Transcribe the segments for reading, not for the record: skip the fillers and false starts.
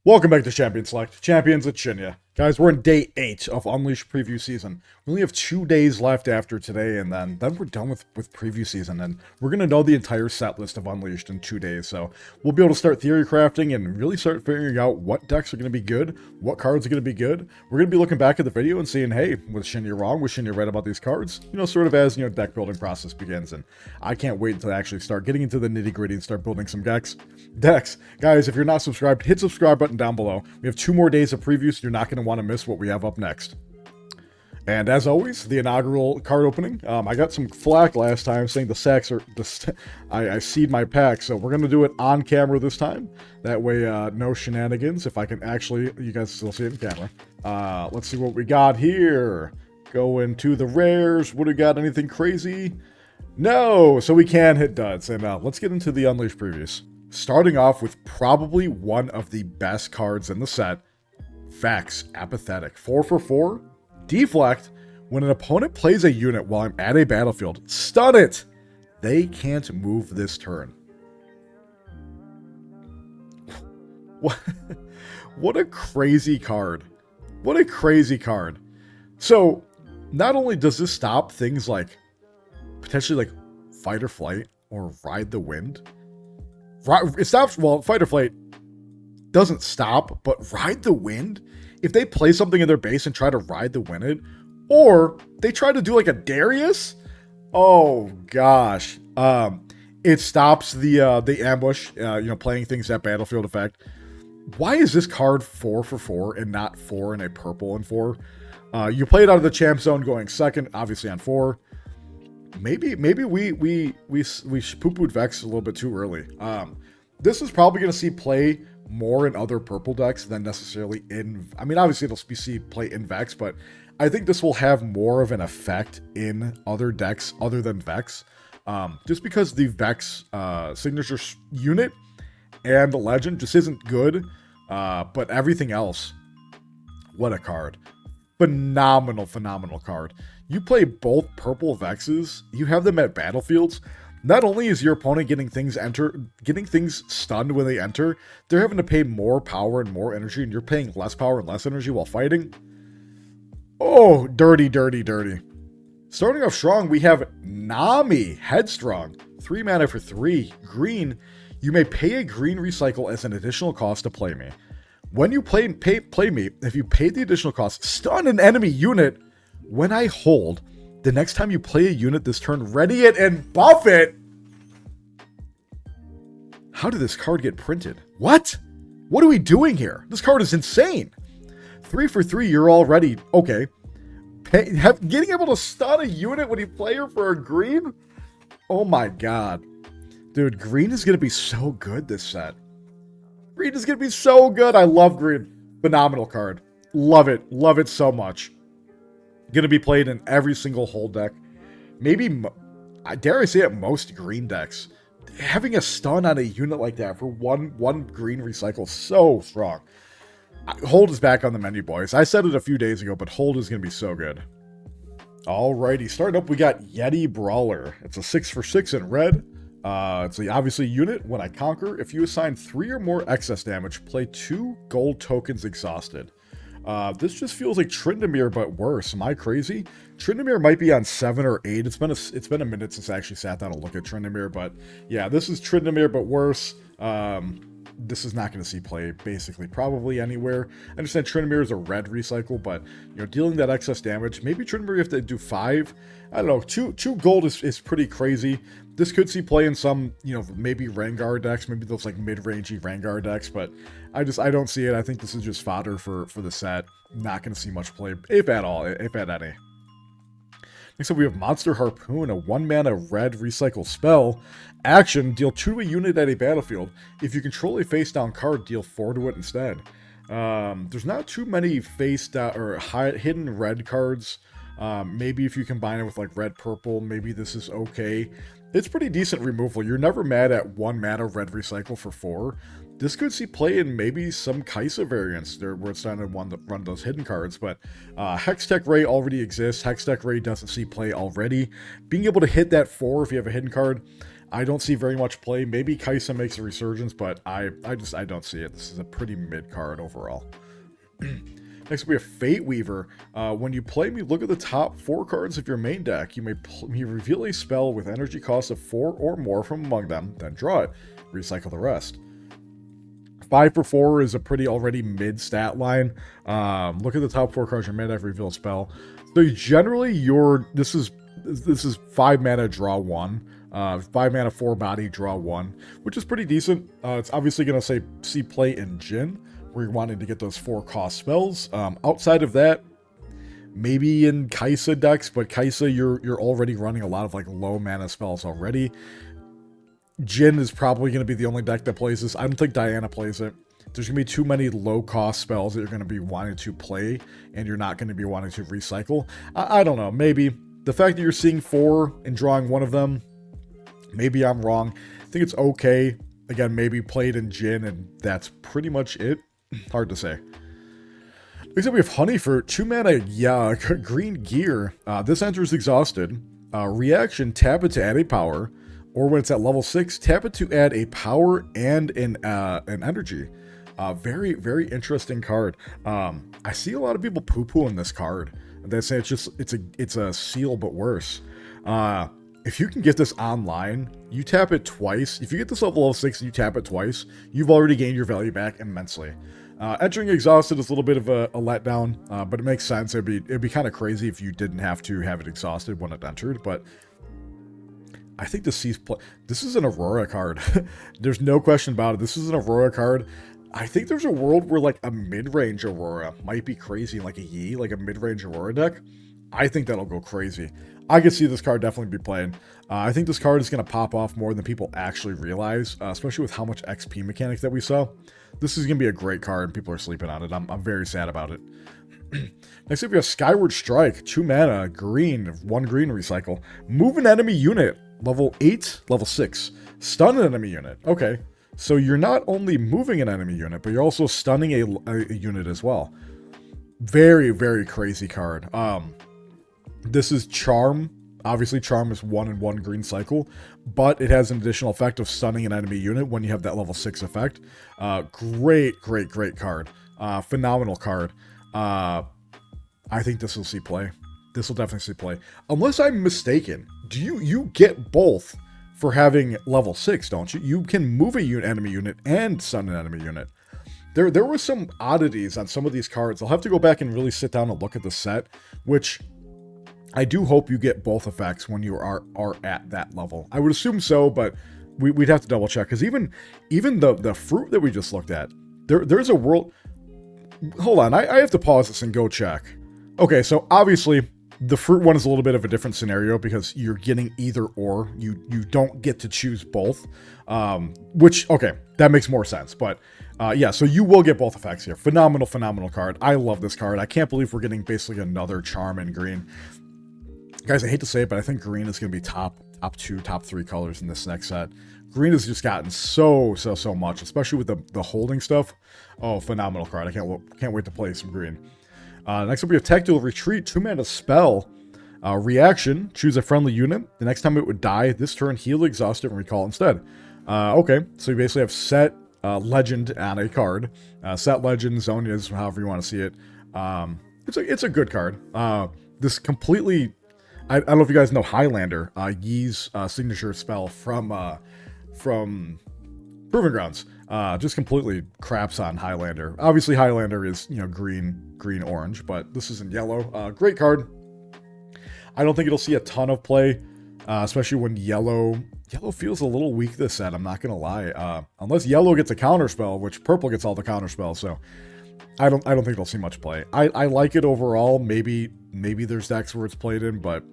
Welcome back to Champion Select. Champions at Shinya. Guys, we're in day 8 of Unleashed preview season. We only have 2 days left after today, and then we're done with preview season, and we're going to know the entire set list of Unleashed in 2 days, so we'll be able to start theory crafting and really start figuring out what decks are going to be good, what cards are going to be good. We're going to be looking back at the video and seeing, hey, was Shinya wrong? Was Shinya right about these cards? You know, sort of as, deck building process begins, and I can't wait until I actually start getting into the nitty-gritty and start building some decks. Guys, if you're not subscribed, hit subscribe button down below. We have 2 more days of previews, so you're not going to want to miss what we have up next. And as always, the inaugural card opening. I got some flack last time saying the sacks are... I seed my pack, so we're going to do it on camera this time. That way, no shenanigans. If I can actually... You guys still see it in camera. Let's see what we got here. Going to the rares. Would have got anything crazy? No! So we can hit duds. And let's get into the Unleashed previews. Starting off with probably one of the best cards in the set. Vex, Apathetic. 4 for 4. Deflect. When an opponent plays a unit while I'm at a battlefield, stun it! They can't move this turn. What a crazy card. What a crazy card. So, not only does this stop things like, potentially like, Fight or Flight or Ride the Wind. It stops, well, Fight or Flight doesn't stop, but Ride the Wind, if they play something in their base and try to ride the wind, or they try to do like a Darius, oh gosh, it stops the ambush, playing things at battlefield effect. Why is this card 4 for 4 and not 4 in a purple and 4? You play it out of the champ zone going second, obviously on 4. Maybe we poo-pooed Vex a little bit too early. This is probably going to see play more in other purple decks than necessarily in... I mean, obviously it'll see play in Vex, but I think this will have more of an effect in other decks other than Vex. Just because the Vex signature unit and the legend just isn't good, but everything else, what a card. Phenomenal card. You play both purple Vexes, you have them at battlefields. Not only is your opponent getting things stunned when they enter, they're having to pay more power and more energy, and you're paying less power and less energy while fighting. Oh, dirty. Starting off strong, we have Nami, Headstrong. 3 mana for 3. Green, you may pay a green recycle as an additional cost to play me. When you play me, if you pay the additional cost, stun an enemy unit. When I hold, the next time you play a unit this turn, ready it and buff it. How did this card get printed? What? What are we doing here? This card is insane. 3 for 3, you're already... Okay. Getting able to stun a unit when you play her for a green? Oh my god. Dude, green is going to be so good this set. Green is going to be so good. I love green. Phenomenal card. Love it. Love it so much. Going to be played in every single hold deck. Maybe, dare I say it, most green decks. Having a stun on a unit like that for one green recycle, so strong. Hold is back on the menu, boys. I said it a few days ago, but hold is going to be so good. Alrighty, starting up, we got Yeti Brawler. It's a 6 for 6 in red. It's obviously a unit. When I conquer, if you assign 3 or more excess damage, play 2 gold tokens exhausted. This just feels like Tryndamere, but worse. Am I crazy? Tryndamere might be on 7 or 8. It's been a minute since I actually sat down to look at Tryndamere, but yeah, this is Tryndamere, but worse. This is not going to see play basically probably anywhere. I understand Tryndamere is a red recycle, but dealing that excess damage, maybe Tryndamere you have to do 5. I don't know. 2 gold is pretty crazy. This could see play in some, maybe Rengar decks, maybe those like mid-rangey Rengar decks, but I don't see it. I think this is just fodder for the set. Not going to see much play, if at all, if at any. Next up, we have Monster Harpoon, a 1 mana red recycle spell. Action, deal 2 to a unit at a battlefield. If you control a face-down card, deal 4 to it instead. There's not too many face-down or hidden red cards. Maybe if you combine it with like red-purple, maybe this is okay. It's pretty decent removal. You're never mad at 1 mana red recycle for 4. This could see play in maybe some Kaisa variants there where it's trying to run those hidden cards, but Hextech Ray already exists. Hextech Ray doesn't see play already. Being able to hit that 4 if you have a hidden card, I don't see very much play. Maybe Kaisa makes a resurgence, but I don't see it. This is a pretty mid card overall. Next we have Fate Weaver. When you play me, look at the top 4 cards of your main deck. You may reveal a spell with energy cost of 4 or more from among them, then draw it. Recycle the rest. 5 for 4 is a pretty already mid stat line. Look at the top 4 cards of your main deck, reveal a spell. So generally, this is 5 mana, draw 1. 5 mana, 4 body, draw 1, which is pretty decent. It's obviously going to see play in Jin, where you're wanting to get those 4 cost spells. Outside of that, maybe in Kaisa decks, but Kaisa, you're already running a lot of like low mana spells already. Jin is probably going to be the only deck that plays this. I don't think Diana plays it. There's going to be too many low-cost spells that you're going to be wanting to play, and you're not going to be wanting to recycle. I don't know. Maybe. The fact that you're seeing 4 and drawing 1 of them, maybe I'm wrong. I think it's okay. Again, maybe played in Jin, and that's pretty much it. Hard to say. Next up, we have Honey for 2 mana, green gear. This enters exhausted. Reaction, tap it to add a power. Or when it's at level 6, tap it to add a power and an energy. Very, very interesting card. I see a lot of people poo-pooing this card. They say it's a seal but worse. If you can get this online, you tap it twice. If you get this level 6 and you tap it twice, you've already gained your value back immensely. Entering exhausted is a little bit of a letdown, but it makes sense. It'd be kind of crazy if you didn't have to have it exhausted when it entered, but I think this sees play. This is an Aurora card. There's no question about it. This is an Aurora card. I think there's a world where like a mid-range Aurora might be crazy, like a Yi, like a mid-range Aurora deck. I think that'll go crazy. I could see this card definitely be playing. I think this card is going to pop off more than people actually realize, especially with how much XP mechanics that we saw. This is going to be a great card, and people are sleeping on it. I'm very sad about it. Next up, we have Skyward Strike. 2 mana, green, 1 green recycle. Move an enemy unit. Level 8, level 6. Stun an enemy unit. Okay. So you're not only moving an enemy unit, but you're also stunning a unit as well. Very, very crazy card. This is Charm. Obviously, Charm is 1 and 1 green cycle, but it has an additional effect of stunning an enemy unit when you have that level 6 effect. Great card. Phenomenal card. I think this will see play. This will definitely see play. Unless I'm mistaken, you get both for having level 6, don't you? You can move a enemy unit and stun an enemy unit. There were some oddities on some of these cards. I'll have to go back and really sit down and look at the set, which I do hope you get both effects when you are at that level. I would assume so, but we'd have to double check, because even the fruit that we just looked at, there's a world. Hold on, I have to pause this and go check. Okay, so obviously the fruit one is a little bit of a different scenario because you're getting either or. You don't get to choose both, which, okay, that makes more sense. But yeah, so you will get both effects here. Phenomenal card. I love this card. I can't believe we're getting basically another Charm in green. Guys, I hate to say it, but I think green is going to be top 2, top 3 colors in this next set. Green has just gotten so much, especially with the holding stuff. Oh, phenomenal card. I can't wait to play some green. Next up, we have Tactical Retreat, 2 mana spell. Reaction, choose a friendly unit. The next time it would die, this turn, heal, exhaust it, and recall instead. Okay, so you basically have set legend on a card. Set legend, Zonia's, however you want to see it. It's a good card. This completely, I don't know if you guys know Highlander, Yi's signature spell from Proving Grounds. Just completely craps on Highlander. Obviously, Highlander is, green, orange, but this is in yellow. Great card. I don't think it'll see a ton of play, especially when yellow feels a little weak this set, I'm not going to lie. Unless yellow gets a counterspell, which purple gets all the counterspells, so I don't think it'll see much play. I like it overall. Maybe there's decks where it's played in, but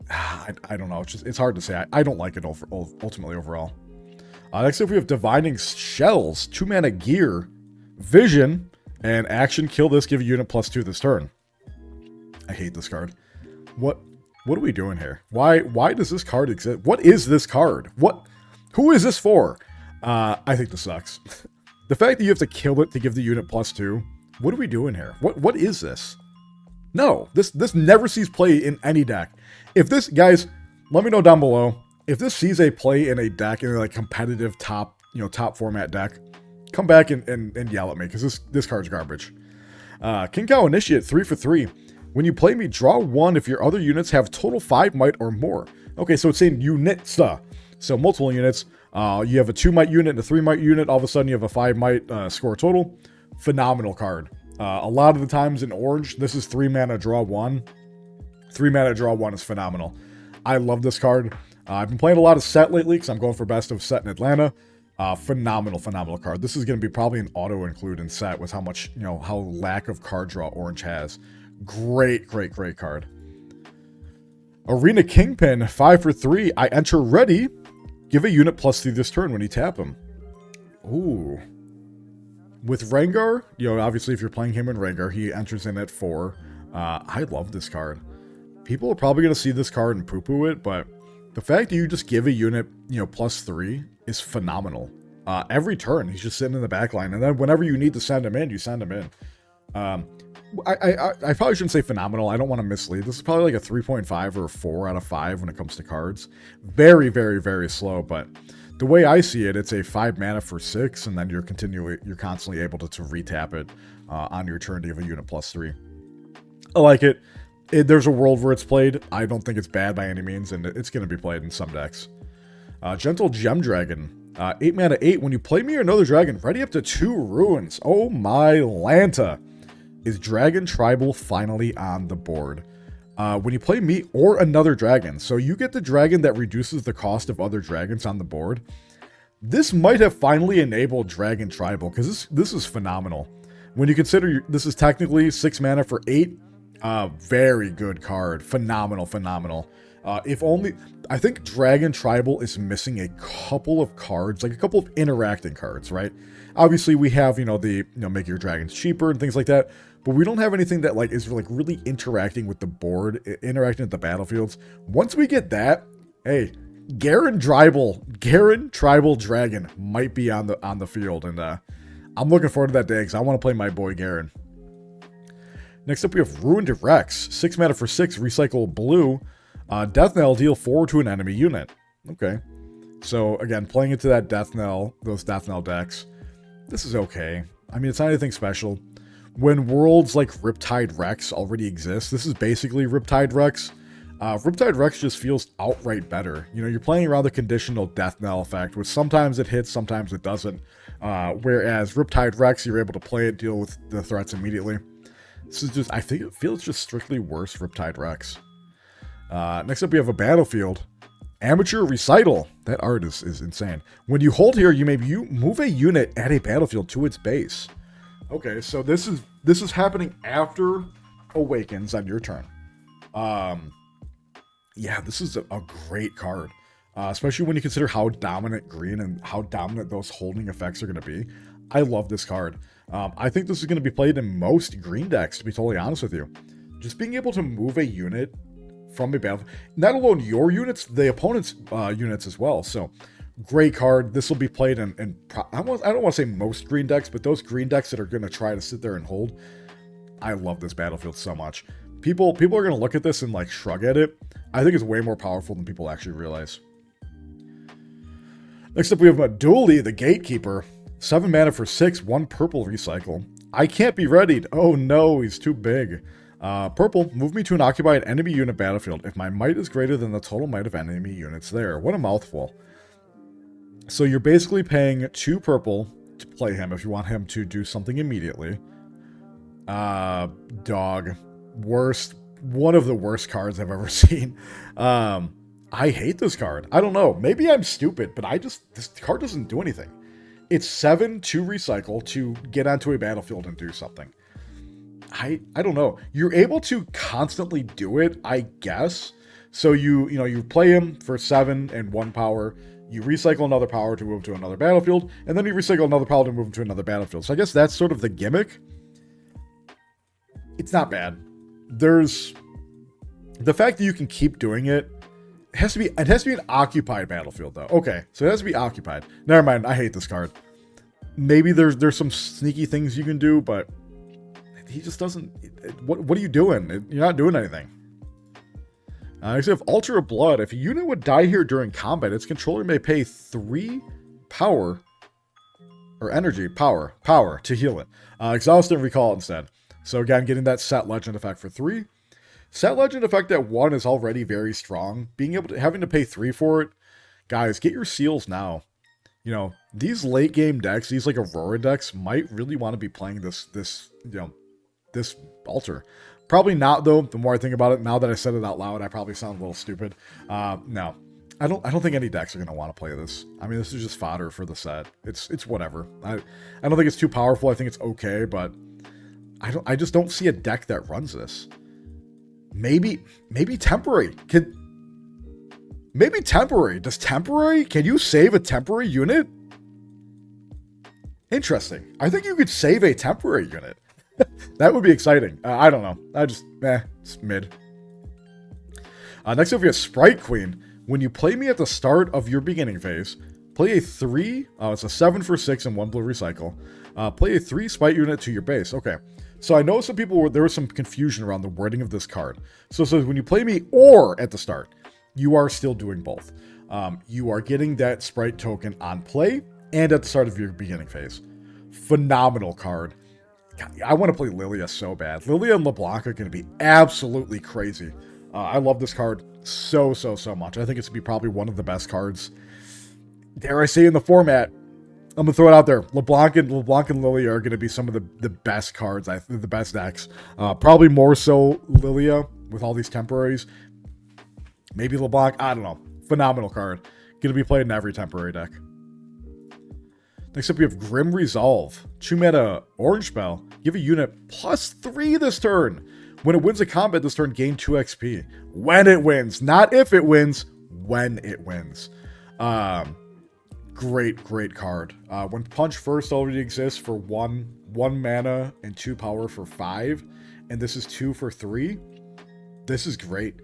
I don't know. It's hard to say. I don't like it ultimately overall. Next up, we have Divining Shells, 2 mana gear, vision, and action. Kill this, give a unit +2 this turn. I hate this card. What are we doing here? Why does this card exist? What is this card? Who is this for? I think this sucks. The fact that you have to kill it to give the unit +2. What are we doing here? What is this? No, this never sees play in any deck. If this, guys, let me know down below. If this sees a play in a deck, in a like competitive top, top format deck, come back and yell at me, because this card's garbage. Kinkou Initiate, 3 for 3. When you play me, draw 1 if your other units have total 5 might or more. Okay, so it's saying units. So multiple units. You have a 2 might unit and a 3 might unit. All of a sudden, you have a 5 might score total. Phenomenal card. A lot of the times in orange, this is 3 mana, draw 1. 3 mana, draw 1 is phenomenal. I love this card. I've been playing a lot of set lately because I'm going for best of set in Atlanta. Phenomenal card. This is going to be probably an auto include in set with how much, how lack of card draw orange has. Great card. Arena Kingpin, 5 for 3. I enter ready. Give a unit +3 this turn when you tap him. Ooh. With Rengar, obviously if you're playing him in Rengar, he enters in at 4. I love this card. People are probably going to see this card and poo-poo it, but the fact that you just give a unit, +3 is phenomenal. Every turn, he's just sitting in the back line, and then whenever you need to send him in, you send him in. I probably shouldn't say phenomenal. I don't want to mislead. This is probably like a 3.5 or a 4 out of 5 when it comes to cards. Very slow, but the way I see it, it's a 5 mana for 6, and then you're constantly able to retap it on your turn to give a unit +3. I like it. There's a world where it's played. I don't think it's bad by any means, and it's going to be played in some decks. Gentle Gemdragon. 8 mana 8. When you play me or another dragon, ready up to 2 ruins. Oh my Lanta. Is Dragon Tribal finally on the board? When you play me or another dragon, so you get the dragon that reduces the cost of other dragons on the board. This might have finally enabled Dragon Tribal, because this is phenomenal. When you consider this is technically 6 mana for 8, very good card. Phenomenal. If only, I think Dragon Tribal is missing a couple of cards, like a couple of interacting cards, right? Obviously, we have, make your dragons cheaper and things like that, but we don't have anything that, is really interacting with the board, interacting with the battlefields. Once we get that, hey, Garen Tribal Dragon might be on the field, and I'm looking forward to that day, because I want to play my boy Garen. Next up, we have Ruined Rex, 6 mana for 6, recycle blue. Death Knell, deal 4 to an enemy unit. Okay. So, again, playing into that Death Knell, those Death Knell decks, this is okay. I mean, it's not anything special. When worlds like Riptide Rex already exist, this is basically Riptide Rex. Riptide Rex just feels outright better. You're playing around the conditional Death Knell effect, which sometimes it hits, sometimes it doesn't. Whereas Riptide Rex, you're able to play it, deal with the threats immediately. This is just, I think it feels just strictly worse Riptide Rex. Next up, we have a battlefield. Amateur Recital. That art is insane. When you hold here, you move a unit at a battlefield to its base. Okay, so this is happening after Awakens on your turn. Yeah, this is a great card. Especially when you consider how dominant green and how dominant those holding effects are going to be. I love this card. I think this is going to be played in most green decks, to be totally honest with you. Just being able to move a unit from a battlefield, not alone your units, the opponent's units as well. So, great card. This will be played in I don't want to say most green decks, but those green decks that are going to try to sit there and hold. I love this battlefield so much. People are going to look at this and shrug at it. I think it's way more powerful than people actually realize. Next up, we have Maduli the Gatekeeper. 7 mana for 6, 1 purple recycle. I can't be readied. Oh no, he's too big. Purple, move me to an occupied enemy unit battlefield if my might is greater than the total might of enemy units there. What a mouthful. So you're basically paying 2 purple to play him if you want him to do something immediately. Dog. One of the worst cards I've ever seen. I hate this card. I don't know. Maybe I'm stupid, but this card doesn't do anything. It's 7 to recycle to get onto a battlefield and do something. I don't know. You're able to constantly do it, I guess. So you play him for 7 and 1 power. You recycle another power to move to another battlefield, and then you recycle another power to move to another battlefield. So I guess that's sort of the gimmick. It's not bad. There's the fact that you can keep doing it. It has to be an occupied battlefield though. Okay, so it has to be occupied. Never mind. I hate this card. Maybe there's some sneaky things you can do, but he just doesn't. What are you doing? You're not doing anything. Next we have Altar of Blood. If a unit would die here during combat, its controller may pay 3 power, or energy, power to heal it. Exhaust and recall it instead. So again, getting that set legend effect for 3. Set legend effect at 1 is already very strong. Having to pay 3 for it, guys, get your seals now. You know, these late game decks, these like Aurora decks, might really want to be playing this altar. Probably not though. The more I think about it, now that I said it out loud, I probably sound a little stupid. No, I don't think any decks are gonna want to play this. I mean, this is just fodder for the set. It's whatever. I don't think it's too powerful. I think it's okay, but I just don't see a deck that runs this. Maybe temporary. Maybe temporary. Does temporary? Can you save a temporary unit? Interesting. I think you could save a temporary unit. That would be exciting. I don't know. It's mid. Next up we have Sprite Queen. When you play me at the start of your beginning phase, play a 3, it's a 7 for 6 and 1 blue recycle. Play a 3 Sprite unit to your base. Okay. So I know some people there was some confusion around the wording of this card. So it says when you play me or at the start, you are still doing both. You are getting that Sprite token on play and at the start of your beginning phase. Phenomenal card. God, I want to play Lilia so bad. Lilia and LeBlanc are going to be absolutely crazy. I love this card so much. I think it's going to be probably one of the best cards, dare I say, in the format. I'm going to throw it out there. LeBlanc and Lilia are going to be some of the best cards, the best decks. Probably more so Lilia with all these temporaries. Maybe LeBlanc, I don't know. Phenomenal card. Going to be played in every temporary deck. Next up, we have Grim Resolve. 2 mana Orange Spell. Give a unit +3 this turn. When it wins a combat this turn, gain 2 XP. When it wins. Not if it wins, when it wins. Great card. When Punch First already exists for 1 mana and 2 power for 5, and this is 2 for 3, this is great.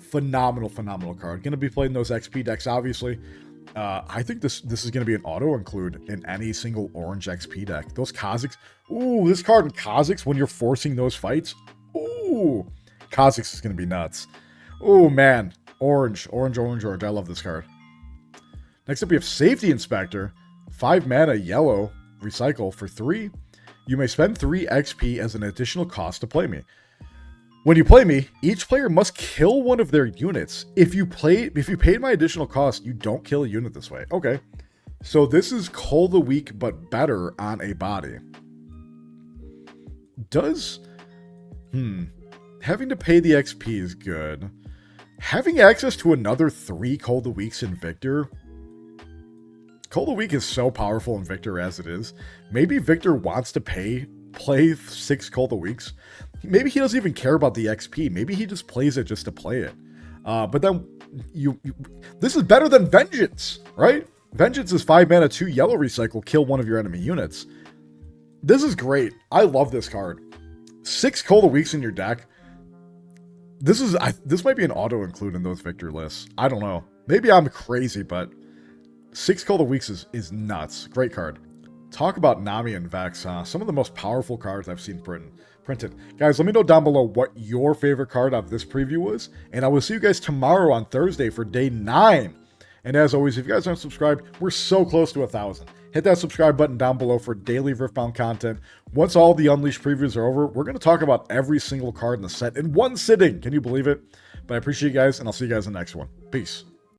Phenomenal card. Going to be played in those XP decks, obviously. I think this is going to be an auto-include in any single orange XP deck. Those Kha'Zix. Ooh, this card in Kha'Zix, when you're forcing those fights. Ooh, Kha'Zix is going to be nuts. Ooh, man. Orange. I love this card. Next up, we have Safety Inspector. 5 mana, yellow, recycle for 3. You may spend 3 XP as an additional cost to play me. When you play me, each player must kill one of their units. If you paid my additional cost, you don't kill a unit this way. Okay. So this is Cull the Weak, but better on a body. Having to pay the XP is good. Having access to another 3 Cull the Weaks in Victor. Cull the Weak is so powerful in Victor as it is. Maybe Victor wants to play 6 Cull the Weaks. Maybe he doesn't even care about the XP. Maybe he just plays it just to play it. But then this is better than Vengeance, right? Vengeance is 5 mana, 2 yellow recycle, kill one of your enemy units. This is great. I love this card. 6 Cull the Weaks in your deck. This might be an auto include in those Victor lists. I don't know. Maybe I'm crazy, but 6 Cull the Weaks is nuts. Great card. Talk about Nami and Vex, some of the most powerful cards I've seen printed. Guys, let me know down below what your favorite card of this preview was, and I will see you guys tomorrow on Thursday for day 9. And as always, if you guys aren't subscribed, we're so close to 1,000. Hit that subscribe button down below for daily Riftbound content. Once all the Unleashed previews are over, we're going to talk about every single card in the set in one sitting. Can you believe it? But I appreciate you guys, and I'll see you guys in the next one. Peace.